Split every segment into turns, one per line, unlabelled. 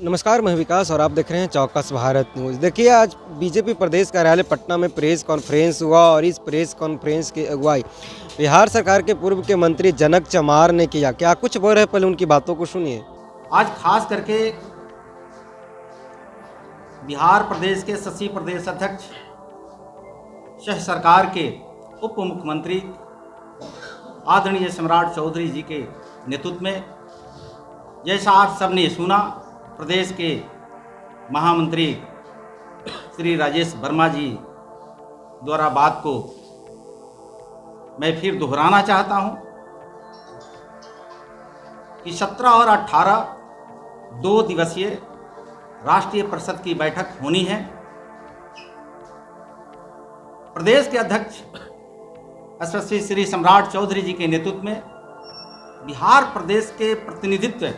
नमस्कार, मैं विकास और आप देख रहे हैं चौकस भारत न्यूज़। देखिए, आज बीजेपी प्रदेश कार्यालय पटना में प्रेस कॉन्फ्रेंस हुआ और इस प्रेस कॉन्फ्रेंस की अगुवाई बिहार सरकार के पूर्व के मंत्री जनक चमार ने किया। क्या कुछ बोल रहे हैं, पहले उनकी बातों को सुनिए।
आज खास करके बिहार प्रदेश के शशि प्रदेश अध्यक्ष सह सरकार के उप मुख्यमंत्री आदरणीय सम्राट चौधरी जी के नेतृत्व में, जैसा आप सबने सुना, प्रदेश के महामंत्री श्री राजेश वर्मा जी द्वारा बात को मैं फिर दोहराना चाहता हूं कि 17 और 18 2 दिवसीय राष्ट्रीय परिषद की बैठक होनी है। प्रदेश के अध्यक्ष यशस्वी श्री सम्राट चौधरी जी के नेतृत्व में बिहार प्रदेश के प्रतिनिधित्व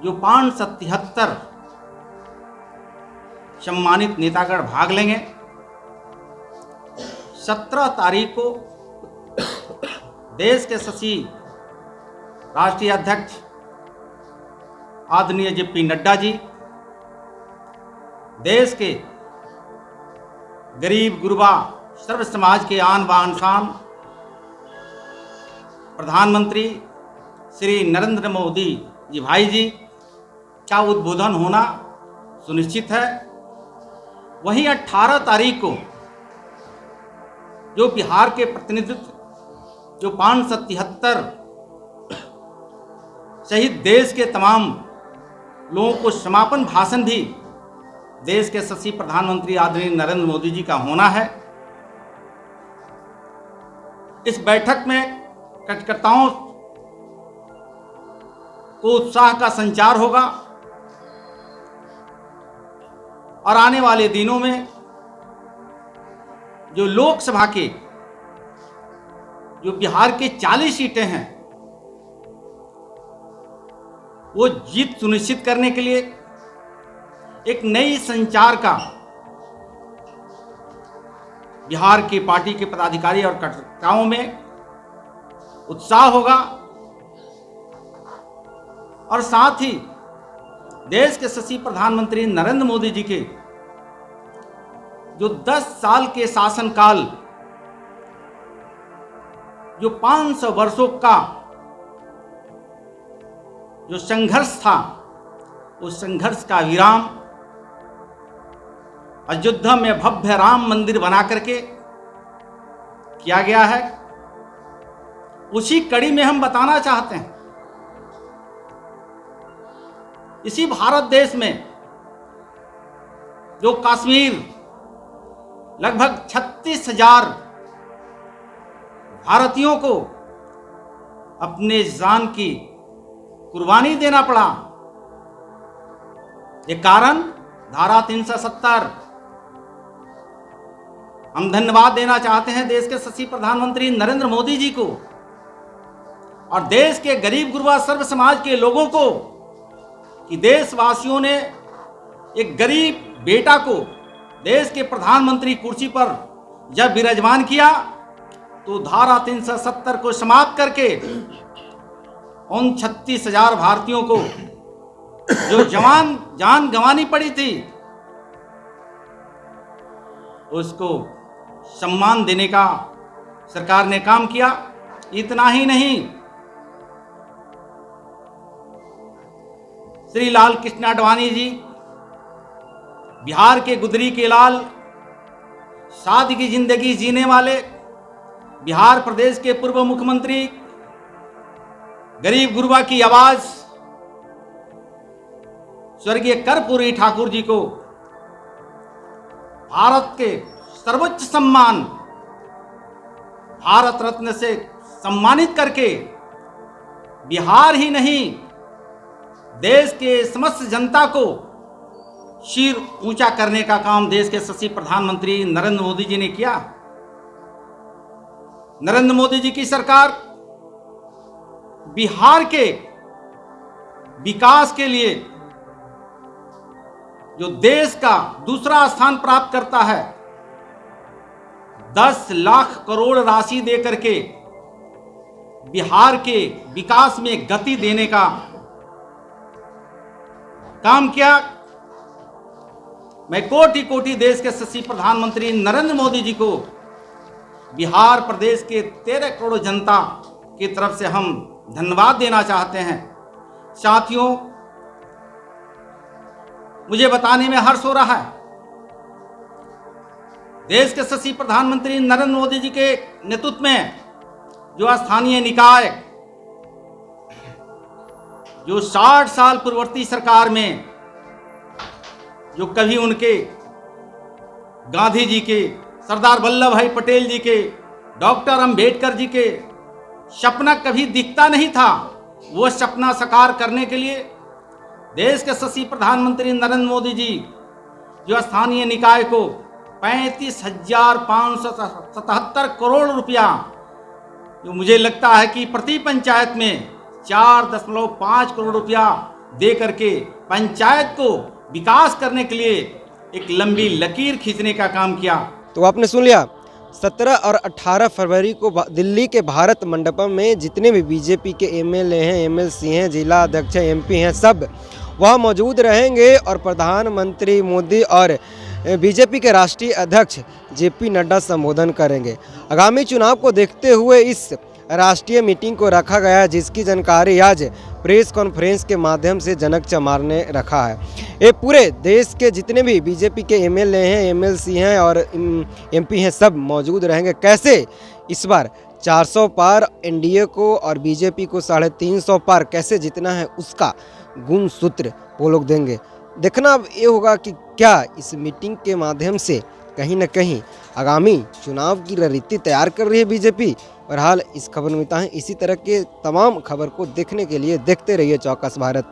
जो 577 सम्मानित नेतागण भाग लेंगे। 17 तारीख को देश के शशि राष्ट्रीय अध्यक्ष आदरणीय जेपी नड्डा जी, देश के गरीब गुरबा सर्व समाज के आन बान शान प्रधानमंत्री श्री नरेंद्र मोदी जी भाई जी का उद्बोधन होना सुनिश्चित है। वहीं 18 तारीख को जो बिहार के प्रतिनिधित्व जो 577 शहीद देश के तमाम लोगों को समापन भाषण भी देश के शशि प्रधानमंत्री आदरणीय नरेंद्र मोदी जी का होना है। इस बैठक में कार्यकर्ताओं को उत्साह का संचार होगा और आने वाले दिनों में जो लोकसभा के जो बिहार के 40 सीटें हैं वो जीत सुनिश्चित करने के लिए एक नई संचार का बिहार की पार्टी के पदाधिकारी और कार्यकर्ताओं में उत्साह होगा और साथ ही देश के शशि प्रधानमंत्री नरेंद्र मोदी जी के जो 10 साल के शासनकाल, जो 500 वर्षों का जो संघर्ष था, उस संघर्ष का विराम अयोध्या में भव्य राम मंदिर बना करके किया गया है। उसी कड़ी में हम बताना चाहते हैं, इसी भारत देश में जो कश्मीर लगभग 36,000 भारतीयों को अपने जान की कुर्बानी देना पड़ा, ये कारण धारा 370। हम धन्यवाद देना चाहते हैं देश के शशि प्रधानमंत्री नरेंद्र मोदी जी को और देश के गरीब गुरबा सर्व समाज के लोगों को कि देशवासियों ने एक गरीब बेटा को देश के प्रधानमंत्री कुर्सी पर जब विराजमान किया तो धारा 370 को समाप्त करके उन 36,000 भारतीयों को जो जान गंवानी पड़ी थी उसको सम्मान देने का सरकार ने काम किया। इतना ही नहीं, श्री लाल कृष्ण आडवाणी जी, बिहार के गुदरी के लाल, सादगी की जिंदगी जीने वाले बिहार प्रदेश के पूर्व मुख्यमंत्री, गरीब गुरबा की आवाज स्वर्गीय कर्पूरी ठाकुर जी को भारत के सर्वोच्च सम्मान भारत रत्न से सम्मानित करके बिहार ही नहीं देश के समस्त जनता को सिर ऊंचा करने का काम देश के शशि प्रधानमंत्री नरेंद्र मोदी जी ने किया। नरेंद्र मोदी जी की सरकार बिहार के विकास के लिए जो देश का दूसरा स्थान प्राप्त करता है, 10 लाख करोड़ राशि देकर के बिहार के विकास में गति देने का काम किया। मैं कोटि कोटि देश के यशस्वी प्रधानमंत्री नरेंद्र मोदी जी को बिहार प्रदेश के 13 करोड़ जनता की तरफ से हम धन्यवाद देना चाहते हैं। साथियों, मुझे बताने में हर्ष हो रहा है, देश के यशस्वी प्रधानमंत्री नरेंद्र मोदी जी के नेतृत्व में जो स्थानीय निकाय, जो 60 साल पूर्ववर्ती सरकार में जो कभी उनके गांधी जी के, सरदार वल्लभ भाई पटेल जी के, डॉक्टर अंबेडकर जी के सपना कभी दिखता नहीं था, वो सपना साकार करने के लिए देश के यशस्वी प्रधानमंत्री नरेंद्र मोदी जी जो स्थानीय निकाय को 35,577 करोड़ रुपया, जो मुझे लगता है कि प्रति पंचायत में 4.5 करोड़ रुपया दे करके पंचायत को विकास करने के लिए एक लंबी लकीर खींचने का काम किया।
तो आपने सुन लिया, 17 और 18 फरवरी को दिल्ली के भारत मंडपम में जितने भी बीजेपी के एमएलए हैं, एमएलसी हैं, जिला अध्यक्ष हैं, एमपी हैं, सब वह मौजूद रहेंगे और प्रधानमंत्री मोदी और बीजेपी के राष्ट्रीय अध्यक्ष जेपी नड्डा संबोधन करेंगे। आगामी चुनाव को देखते हुए इस राष्ट्रीय मीटिंग को रखा गया है, जिसकी जानकारी आज प्रेस कॉन्फ्रेंस के माध्यम से जनक चमार ने रखा है। ये पूरे देश के जितने भी बीजेपी के एमएलए हैं, एमएलसी हैं और एमपी हैं, सब मौजूद रहेंगे। कैसे इस बार 400 पार एनडीए को और बीजेपी को 350 पार कैसे जितना है, उसका गुण सूत्र वो लोग देंगे। देखना अब ये होगा कि क्या इस मीटिंग के माध्यम से कहीं न कहीं आगामी चुनाव की रणनीति तैयार कर रही है बीजेपी। और हाल इस खबर में इतना है। इसी तरह के तमाम खबर को देखने के लिए देखते रहिए चौकस भारत न्यूज़।